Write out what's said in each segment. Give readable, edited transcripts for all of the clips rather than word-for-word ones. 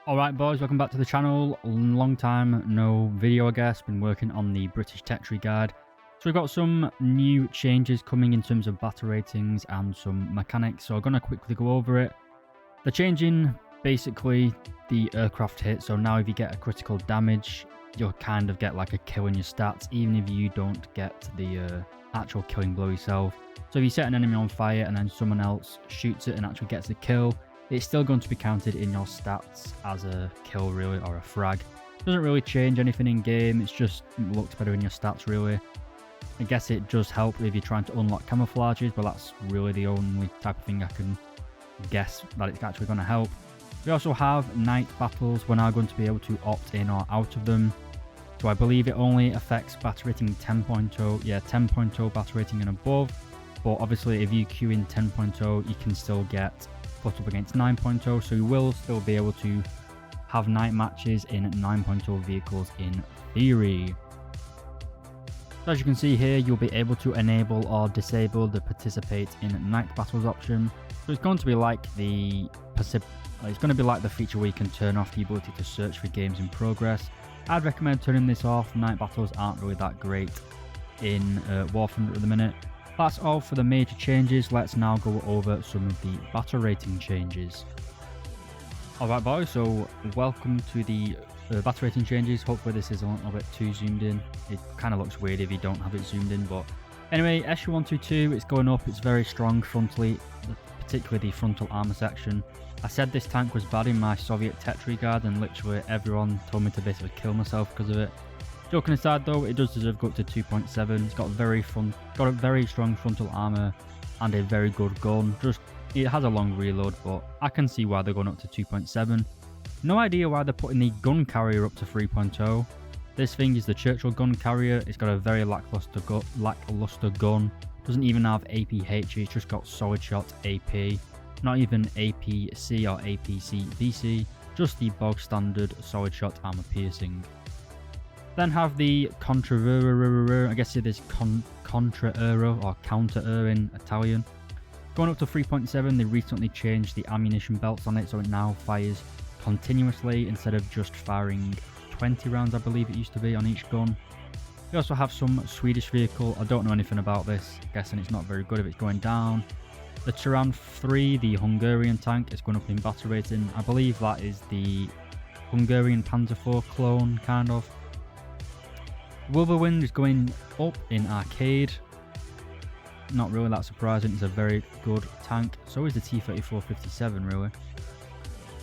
Alright boys, welcome back to the channel. Long time no video I guess, been working on the British Tech Tree Guide. So we've got some new changes coming in terms of battle ratings and some mechanics, so I'm going to quickly go over it. They're changing basically the aircraft hit, so now if you get a critical damage, you'll kind of get like a kill in your stats, even if you don't get the actual killing blow yourself. So if you set an enemy on fire and then someone else shoots it and actually gets the kill, it's still going to be counted in your stats as a kill really, or a frag. Doesn't really change anything in game, it's just looks better in your stats really. I guess it does help if you're trying to unlock camouflages, but that's really the only type of thing I can guess that it's actually going to help. We also have night battles. We're now going to be able to opt in or out of them. So I believe it only affects battle rating 10.0, yeah 10.0 battle rating and above. But obviously if you queue in 10.0 you can still get put up against 9.0, so you will still be able to have night matches in 9.0 vehicles in theory. So as you can see here, you'll be able to enable or disable the participate in night battles option. So it's going to be like the feature where you can turn off the ability to search for games in progress. I'd recommend turning this off. Night battles aren't really that great in War Thunder at the minute. That's all for the major changes. Let's now go over some of the battle rating changes. Alright boys, so welcome to the battle rating changes. Hopefully this is a little bit too zoomed in. It kind of looks weird if you don't have it zoomed in, but anyway, SU-122, it's going up. It's very strong frontally, particularly the frontal armor section. I said this tank was bad in my Soviet Tech Tree Guide and literally everyone told me to basically kill myself because of it. Joking aside though, it does deserve to go up to 2.7. It's got a very strong frontal armor and a very good gun. It has a long reload, but I can see why they're going up to 2.7. No idea why they're putting the gun carrier up to 3.0. This thing is the Churchill gun carrier. It's got a very lackluster gun. Doesn't even have APH, it's just got solid shot AP. Not even APC or APC BC, just the bog standard solid shot armor piercing. Then have the Contra-Euro, I guess it is Contra-Euro or Counter-Euro in Italian. Going up to 3.7, they recently changed the ammunition belts on it, so it now fires continuously instead of just firing 20 rounds, I believe it used to be, on each gun. We also have some Swedish vehicle. I don't know anything about this, guessing it's not very good if it's going down. The Turan 3, the Hungarian tank, is going up in battle rating. I believe that is the Hungarian Panzer IV clone, kind of. Whirlwind is going up in arcade. Not really that surprising, it's a very good tank. So is the T-34-57 really.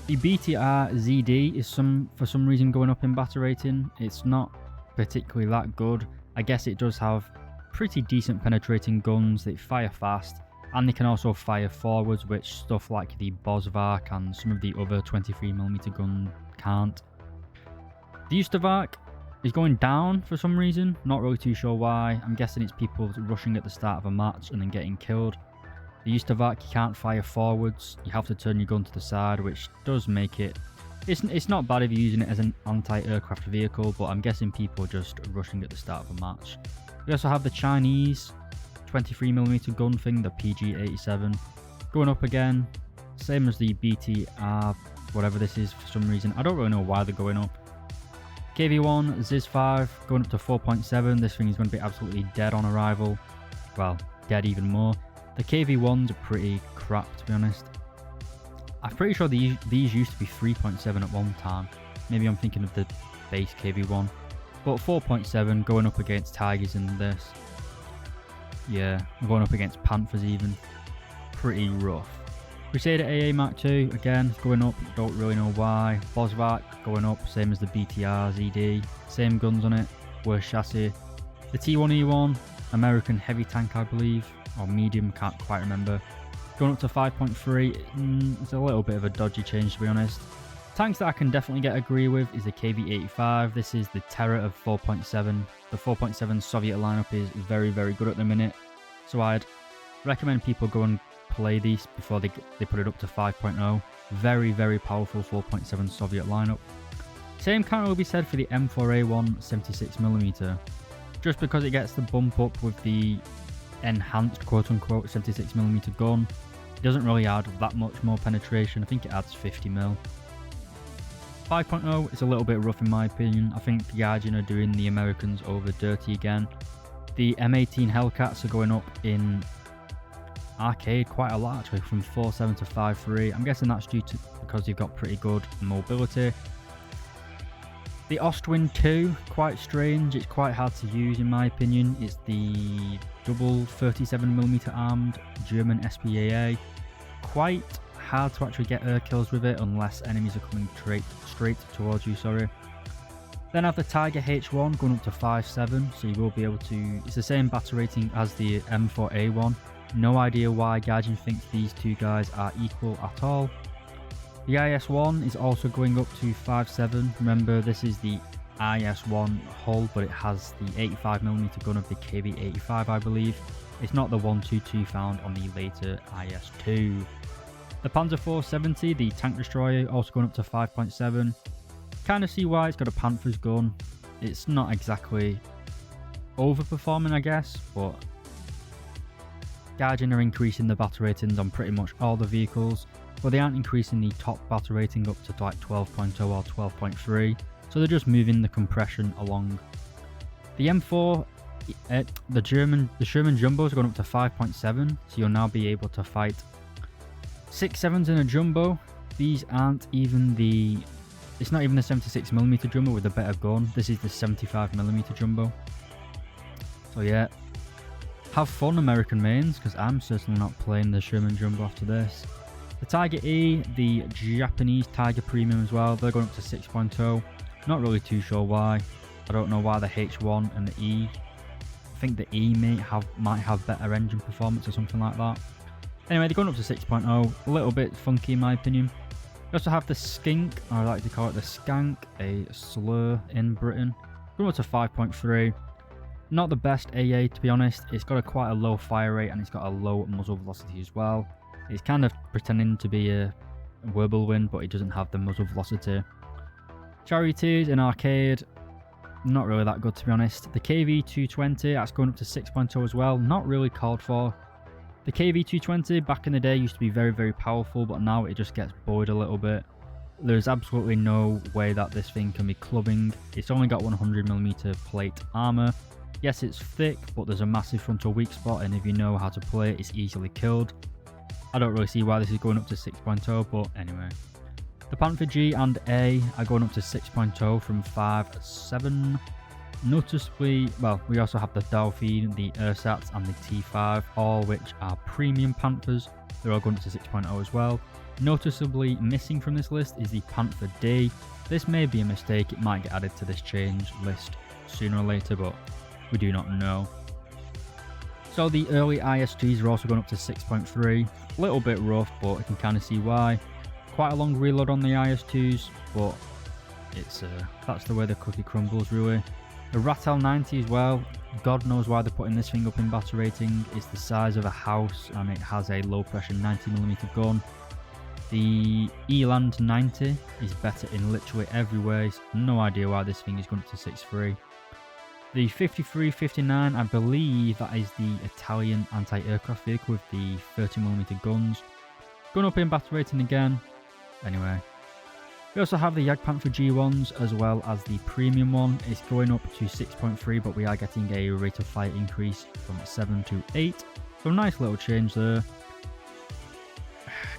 The BTR ZD is for some reason going up in battle rating. It's not particularly that good. I guess it does have pretty decent penetrating guns. They fire fast and they can also fire forwards, which stuff like the Bosvark and some of the other 23mm gun can't. The Ustavark is going down for some reason, not really too sure why. I'm guessing it's people rushing at the start of a match and then getting killed. The Ustavark, you can't fire forwards, you have to turn your gun to the side, which does make it... It's not bad if you're using it as an anti-aircraft vehicle, but I'm guessing people are just rushing at the start of a match. We also have the Chinese 23mm gun thing, the PG-87, going up again, same as the BTR, whatever this is for some reason. I don't really know why they're going up. KV-1 ZIS-5 going up to 4.7. This thing is going to be absolutely dead on arrival. Well, dead even more. The KV-1s are pretty crap, to be honest. I'm pretty sure these used to be 3.7 at one time. Maybe I'm thinking of the base KV-1. But 4.7 going up against Tigers in this. Yeah, going up against Panthers even. Pretty rough. Crusader AA Mark II, again, going up, don't really know why. Bosvark going up, same as the BTR ZD. Same guns on it, worse chassis. The T1E1, American heavy tank I believe, or medium, can't quite remember. Going up to 5.3, it's a little bit of a dodgy change to be honest. Tanks that I can definitely agree with is the KV-85. This is the terror of 4.7. The 4.7 Soviet lineup is very, very good at the minute. So I'd recommend people go and play these before they put it up to 5.0. Very, very powerful 4.7 Soviet lineup. Same can't really be said for the M4A1 76mm. Just because it gets the bump up with the enhanced quote-unquote 76mm gun, it doesn't really add that much more penetration. I think it adds 50mm. 5.0 is a little bit rough in my opinion. I think the Guardian are doing the Americans over dirty again. The M18 Hellcats are going up in arcade quite a lot actually, from 4.7 to 5.3. I'm guessing that's due to because they've got pretty good mobility. The Ostwind 2, quite strange. It's quite hard to use in my opinion. It's the double 37mm armed German SPAA. Quite hard to actually get air kills with it unless enemies are coming straight towards you, sorry. Then I have the Tiger H1 going up to 5.7, so you will be able to, it's the same battle rating as the M4A1. No idea why Guardian thinks these two guys are equal at all. The IS-1 is also going up to 5.7. Remember, this is the IS-1 hull, but it has the 85mm gun of the KV-85, I believe. It's not the 122 found on the later IS-2. The Panzer 470, the tank destroyer, also going up to 5.7. Kind of see why. It's got a Panthers gun. It's not exactly overperforming, I guess, but Guardian are increasing the battle ratings on pretty much all the vehicles, but they aren't increasing the top battle rating up to like 12.0 or 12.3, so they're just moving the compression along. The M4, the Sherman Jumbos are going up to 5.7, so you'll now be able to fight 6.7s in a jumbo. These aren't even the, it's not even the 76mm jumbo with a better gun. This is the 75mm jumbo. So yeah, have fun American mains, because I'm certainly not playing the Sherman jumbo after this. The Tiger E, the Japanese Tiger Premium as well, they're going up to 6.0. Not really too sure why. I don't know why the H1 and the E. I think the E might have better engine performance or something like that. Anyway, they're going up to 6.0, a little bit funky in my opinion. We also have the Skink, or I like to call it the Skank, a slur in Britain. Going up to 5.3. Not the best AA to be honest. It's got quite a low fire rate and it's got a low muzzle velocity as well. It's kind of pretending to be a Whirlwind, but it doesn't have the muzzle velocity. Charioteers in arcade, not really that good to be honest. The KV-220, that's going up to 6.0 as well, not really called for. The KV-220 back in the day used to be very, very powerful, but now it just gets buoyed a little bit. There's absolutely no way that this thing can be clubbing. It's only got 100mm plate armor. Yes, it's thick, but there's a massive frontal weak spot, and if you know how to play it, it's easily killed. I don't really see why this is going up to 6.0, but anyway. The Panther G and A are going up to 6.0 from 5.7. Noticeably, well, we also have the Dauphine, the Ersatz and the T5, all which are premium Panthers. They're all going up to 6.0 as well. Noticeably missing from this list is the Panther D. This may be a mistake, it might get added to this change list sooner or later, but we do not know. So the early IS-2s are also going up to 6.3. A little bit rough, but you can kind of see why. Quite a long reload on the IS-2s, but it's that's the way the cookie crumbles really. The Ratel 90 as well, God knows why they're putting this thing up in battle rating. It's the size of a house and it has a low pressure 90mm gun. The Eland 90 is better in literally every way, so no idea why this thing is going up to 6.3. The 53-59, I believe that is the Italian anti-aircraft vehicle with the 30mm guns. Going up in battle rating again. Anyway. We also have the Jagdpanther G1s as well as the premium one. It's going up to 6.3, but we are getting a rate of fire increase from 7 to 8. So nice little change there.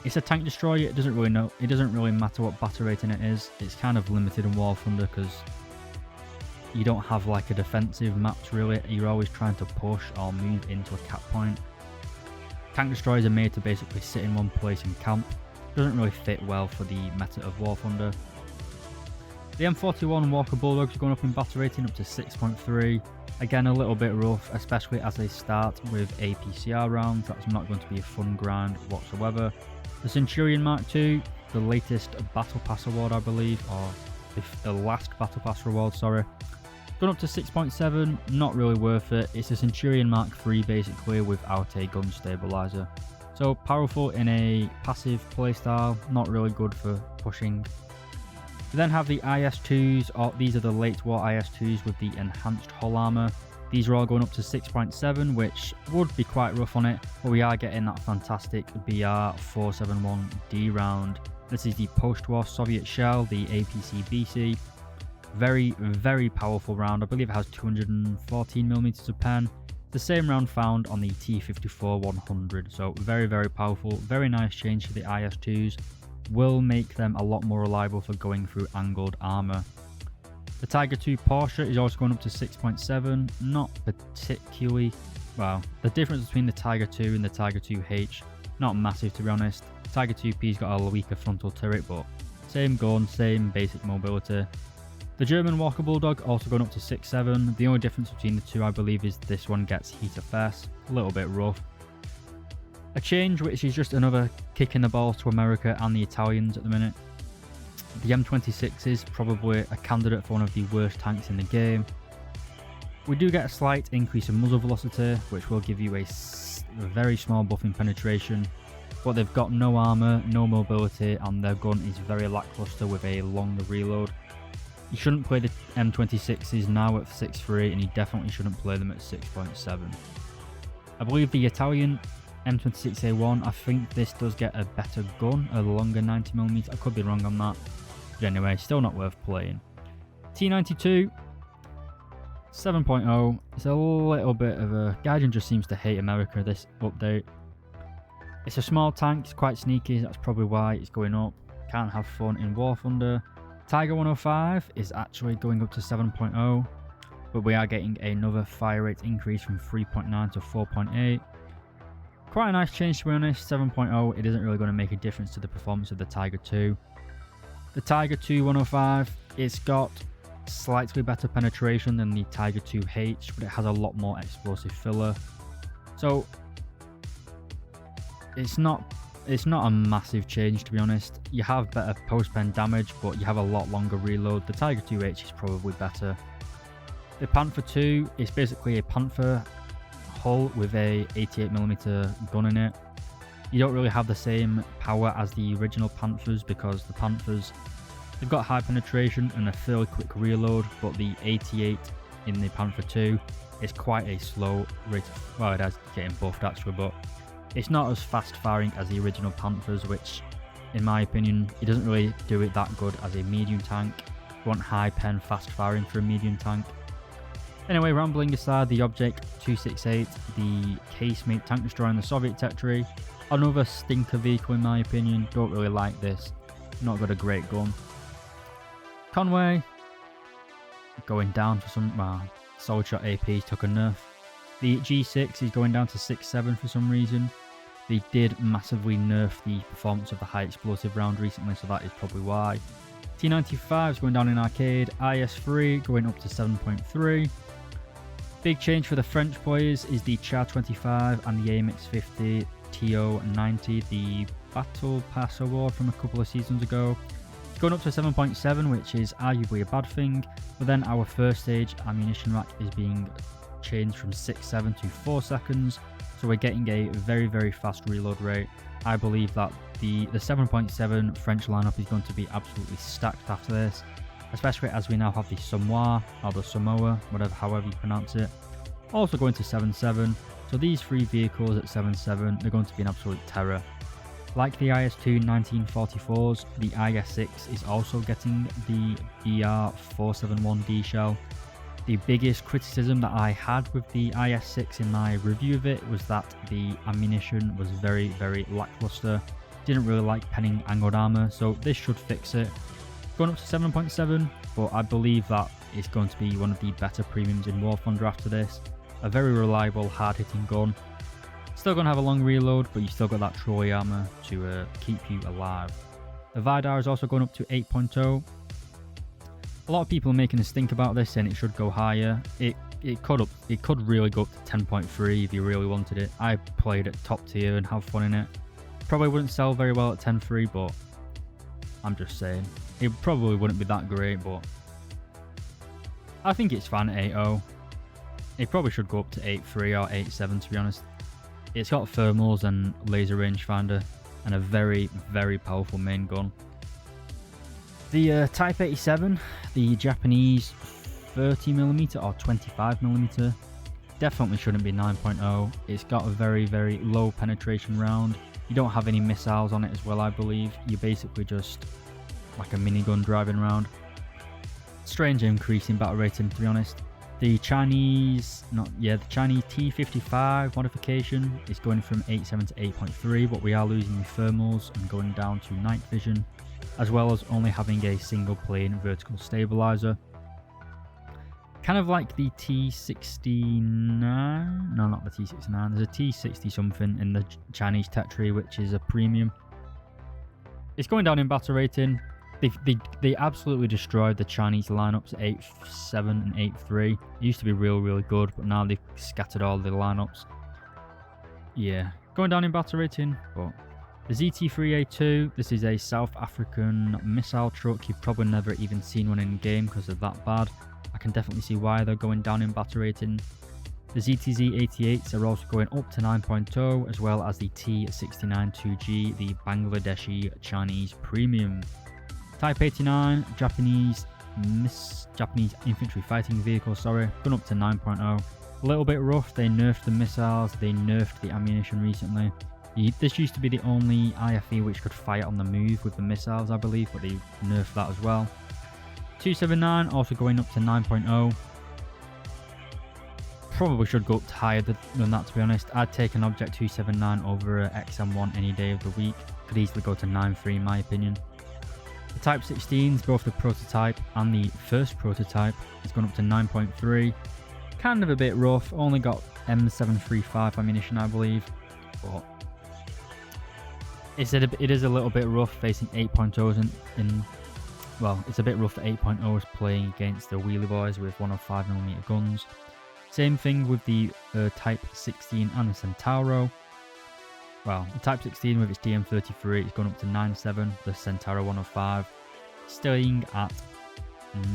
It's a tank destroyer, it doesn't really matter what battle rating it is. It's kind of limited in War Thunder because you don't have like a defensive maps really. You're always trying to push or move into a cap point. Tank destroyers are made to basically sit in one place and camp. Doesn't really fit well for the meta of War Thunder. The M41 Walker Bulldogs are going up in battle rating up to 6.3. Again, a little bit rough, especially as they start with APCR rounds. That's not going to be a fun grind whatsoever. The Centurion Mark II, the latest Battle Pass award I believe, or the last Battle Pass reward, sorry. Going up to 6.7, not really worth it. It's a Centurion Mark III basically without a gun stabilizer. So powerful in a passive playstyle, not really good for pushing. We then have the IS-2s, or these are the late war IS-2s with the enhanced hull armor. These are all going up to 6.7, which would be quite rough on it, but we are getting that fantastic BR471D round. This is the post-war Soviet shell, the APC-BC. Very, very powerful round. I believe it has 214mm of pen. The same round found on the T54-100. So very, very powerful. Very nice change to the IS-2s. Will make them a lot more reliable for going through angled armor. The Tiger II Porsche is also going up to 6.7. Not particularly, well, the difference between the Tiger II and the Tiger II-H, not massive to be honest. Tiger II-P's got a weaker frontal turret, but same gun, same basic mobility. The German Walker Bulldog also going up to 6.7. The only difference between the two, I believe, is this one gets heat FS, a little bit rough. A change which is just another kick in the balls to America and the Italians at the minute. The M26 is probably a candidate for one of the worst tanks in the game. We do get a slight increase in muzzle velocity, which will give you a very small buff in penetration, but they've got no armor, no mobility, and their gun is very lackluster with a longer reload. You shouldn't play the M26s now at 6.3, and you definitely shouldn't play them at 6.7. I believe the Italian M26A1, I think this does get a better gun, a longer 90mm. I could be wrong on that. But anyway, still not worth playing. T92 7.0. It's a little bit of a... Gaijin just seems to hate America this update. It's a small tank, it's quite sneaky, that's probably why it's going up. Can't have fun in War Thunder. Tiger 105 is actually going up to 7.0, but we are getting another fire rate increase from 3.9 to 4.8. Quite a nice change to be honest. 7.0, it isn't really going to make a difference to the performance of the Tiger 2. The Tiger 2 105, it's got slightly better penetration than the Tiger 2H, but it has a lot more explosive filler. So it's not a massive change to be honest. You have better post-pen damage, but you have a lot longer reload. The Tiger 2H is probably better. The Panther 2 is basically a Panther hull with a 88mm gun in it. You don't really have the same power as the original Panthers because the Panthers, they've got high penetration and a fairly quick reload, but the 88 in the Panther 2 is quite a slow rate of, well, it is getting buffed actually, but it's not as fast firing as the original Panthers, which in my opinion, it doesn't really do it that good as a medium tank. You want high pen fast firing for a medium tank. Anyway, rambling aside, the Object 268, the casemate tank destroyer in the Soviet Tetri, another stinker vehicle in my opinion. Don't really like this. Not got a great gun. Conway going down for some, well, Solid Shot APs took a nerf. The G6 is going down to 6.7 for some reason. They did massively nerf the performance of the high explosive round recently, so that is probably why. T95 is going down in arcade. IS3 going up to 7.3. Big change for the French players is the Char 25 and the AMX50 TO90, the Battle Pass award from a couple of seasons ago. It's going up to 7.7, which is arguably a bad thing, but then our first stage ammunition rack is being changed from 6.7 to 4 seconds, so we're getting a very, very fast reload rate. I believe that the 7.7 French lineup is going to be absolutely stacked after this, especially as we now have the Samoa, or the Samoa, however you pronounce it, also going to 7.7. So these three vehicles at 7.7, they're going to be an absolute terror. Like the IS-2 1944s, the IS-6 is also getting the BR471D shell. The biggest criticism that I had with the IS-6 in my review of it was that the ammunition was very, very lackluster. Didn't really like penning angled armor, so this should fix it. Going up to 7.7, but I believe that it's going to be one of the better premiums in War Thunder after this. A very reliable, hard-hitting gun. Still going to have a long reload, but you still got that trolley armor to keep you alive. The Vidar is also going up to 8.0. A lot of people are making a stink about this, saying it should go higher. It could really go up to 10.3 if you really wanted it. I played at top tier and have fun in it. Probably wouldn't sell very well at 10.3, but I'm just saying. It probably wouldn't be that great, but I think it's fine at 8.0. It probably should go up to 8.3 or 8.7 to be honest. It's got thermals and laser rangefinder and a very, very powerful main gun. The Type 87, the Japanese 30mm or 25mm, definitely shouldn't be 9.0. It's got a very, very low penetration round. You don't have any missiles on it as well, I believe. You're basically just like a minigun driving around. Strange increase in battle rating, to be honest. The Chinese T55 modification is going from 8.7 to 8.3, but we are losing the thermals and going down to night vision, as well as only having a single plane vertical stabilizer. Kind of like the T69, no, not the T69, there's a T60 something in the Chinese tech tree, which is a premium. It's going down in battle rating. They absolutely destroyed the Chinese lineups at 8.7 and 8.3. It used to be really good, but now they've scattered all the lineups. Yeah, going down in battle rating. But the ZT-3A2, this is a South African missile truck. You've probably never even seen one in game because they're that bad. I can definitely see why they're going down in battle rating. The ZTZ-88s are also going up to 9.0, as well as the T-69-2G, the Bangladeshi Chinese premium. Type 89, Japanese infantry fighting vehicle, going up to 9.0. A little bit rough. They nerfed the missiles, they nerfed the ammunition recently. This used to be the only IFE which could fire on the move with the missiles, I believe, but they nerfed that as well. 279 also going up to 9.0. Probably should go up to higher than that, to be honest. I'd take an Object 279 over a XM1 any day of the week. Could easily go to 9.3 in my opinion. The Type 16s, both the prototype and the first prototype, is going up to 9.3. Kind of a bit rough. Only got M735 ammunition, I believe. But it is a little bit rough facing 8.0s well, it's a bit rough for 8.0s playing against the wheelie boys with 105mm guns. Same thing with the Type 16 and the Centauro. Well, the Type 16 with its DM33 is going up to 9.7, the Centauro 105 staying at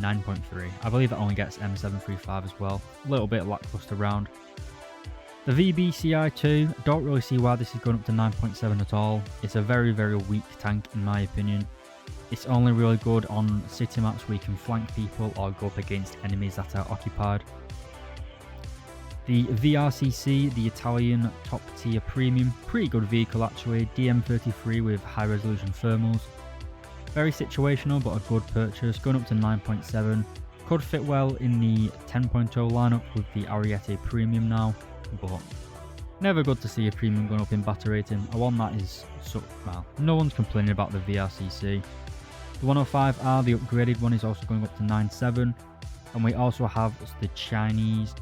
9.3. I believe that only gets M735 as well. A little bit lackluster round. The VBCI2, don't really see why this is going up to 9.7 at all. It's a very weak tank in my opinion. It's only really good on city maps where you can flank people or go up against enemies that are occupied. The VRCC, the Italian top tier premium, pretty good vehicle actually, DM33 with high resolution thermals. Very situational but a good purchase, going up to 9.7. Could fit well in the 10.0 lineup with the Ariete premium now, but never good to see a premium going up in battle rating. A one that is, well, no one's complaining about the VRCC. The 105R, the upgraded one, is also going up to 9.7. And we also have the Chinese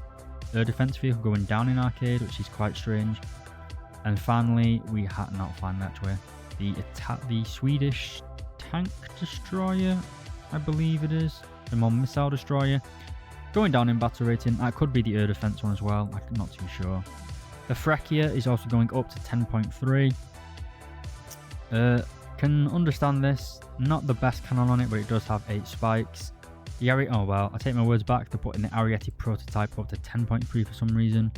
air defense vehicle going down in arcade, which is quite strange. And finally, we have the Swedish tank destroyer, I believe it is, the more missile destroyer, going down in battle rating. That could be the air defense one as well, I'm not too sure. The Frekia is also going up to 10.3. Can understand this, not the best cannon on it, but it does have 8 spikes. The oh well, I take my words back, they're putting the Ariete prototype up to 10.3 for some reason.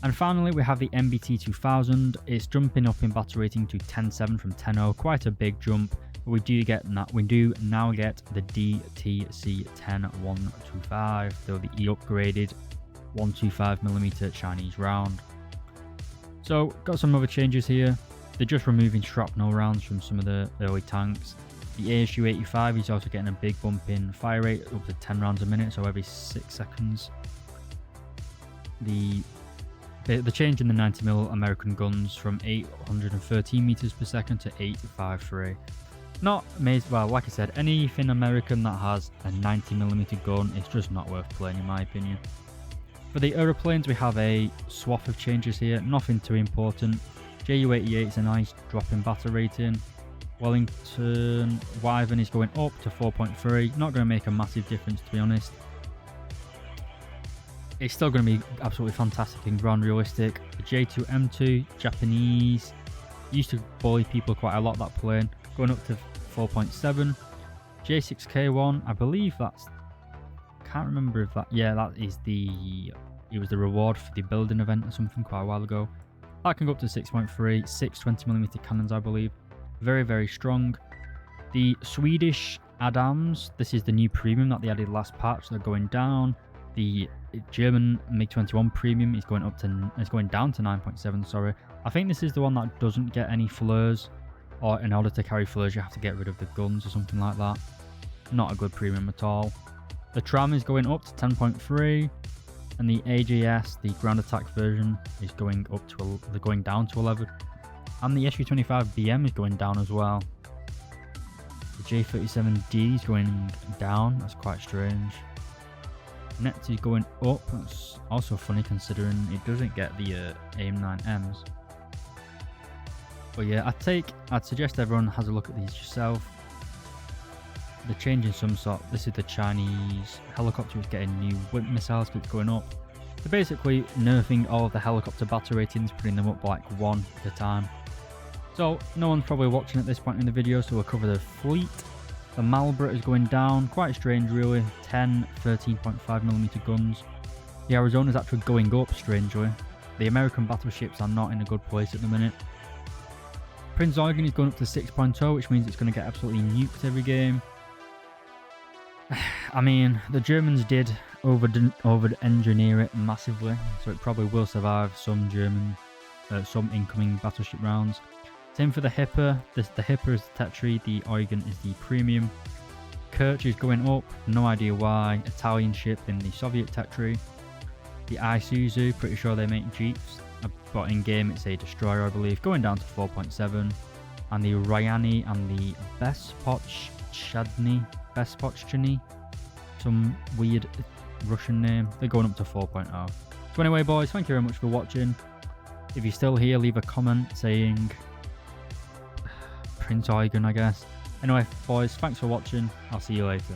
And finally we have the MBT 2000, it's jumping up in battle rating to 10.7 from 10.0, quite a big jump. But we do now get the DTC 10125, so the upgraded 125mm Chinese round. So got some other changes here. They're just removing shrapnel rounds from some of the early tanks. The ASU-85 is also getting a big bump in fire rate, up to 10 rounds a minute, so every 6 seconds. The change in the 90mm American guns from 813 meters per second to 853. Not amazing. Well, like I said, anything American that has a 90mm gun, it's just not worth playing in my opinion. For the aeroplanes, we have a swath of changes here, nothing too important. Ju-88 is a nice drop in battle rating. Wellington Wyvern is going up to 4.3. Not going to make a massive difference, to be honest. It's still going to be absolutely fantastic and ground realistic. The J2M2 Japanese used to bully people quite a lot, that plane, going up to 4.7. J6K1, I believe that's, can't remember if that, yeah, that is it was the reward for the building event or something quite a while ago. That can go up to 6.3, 6 20mm cannons, I believe. Very strong. The Swedish Adams, this is the new premium that they added last patch, they're going down. The German MiG-21 Premium is going down to 9.7. Sorry, I think this is the one that doesn't get any flares, or in order to carry flares, you have to get rid of the guns or something like that. Not a good premium at all. The Tram is going up to 10.3, and the AJS, the ground attack version, is going down to 11, and the SU-25 BM is going down as well. The J-37D is going down. That's quite strange. Nets is going up. That's also funny considering it doesn't get the AIM-9Ms. But yeah, I'd suggest everyone has a look at these yourself. They're changing some sort. This is the Chinese helicopter. It's getting new whip missiles. It's going up. They're basically nerfing all of the helicopter battle ratings, putting them up like one at a time. So no one's probably watching at this point in the video, so we'll cover the fleet. The Marlborough is going down. Quite strange, really. 10 13.5mm guns. The Arizona is actually going up, strangely. The American battleships are not in a good place at the minute. Prince Eugen is going up to 6.0, which means it's going to get absolutely nuked every game. I mean, the Germans did over-engineer it massively, so it probably will survive some incoming battleship rounds. Same for the Hipper. The Hipper is the Tetri, the Eugen is the Premium. Kerch is going up, no idea why. Italian ship in the Soviet Tetri. The Isuzu, pretty sure they make Jeeps, but in game it's a destroyer, I believe, going down to 4.7. And the Ryani and the Bespochchny, some weird Russian name, they're going up to 4.0. So anyway, boys, thank you very much for watching. If you're still here, leave a comment saying Prince Eugen, I guess. Anyway, boys, thanks for watching. I'll see you later.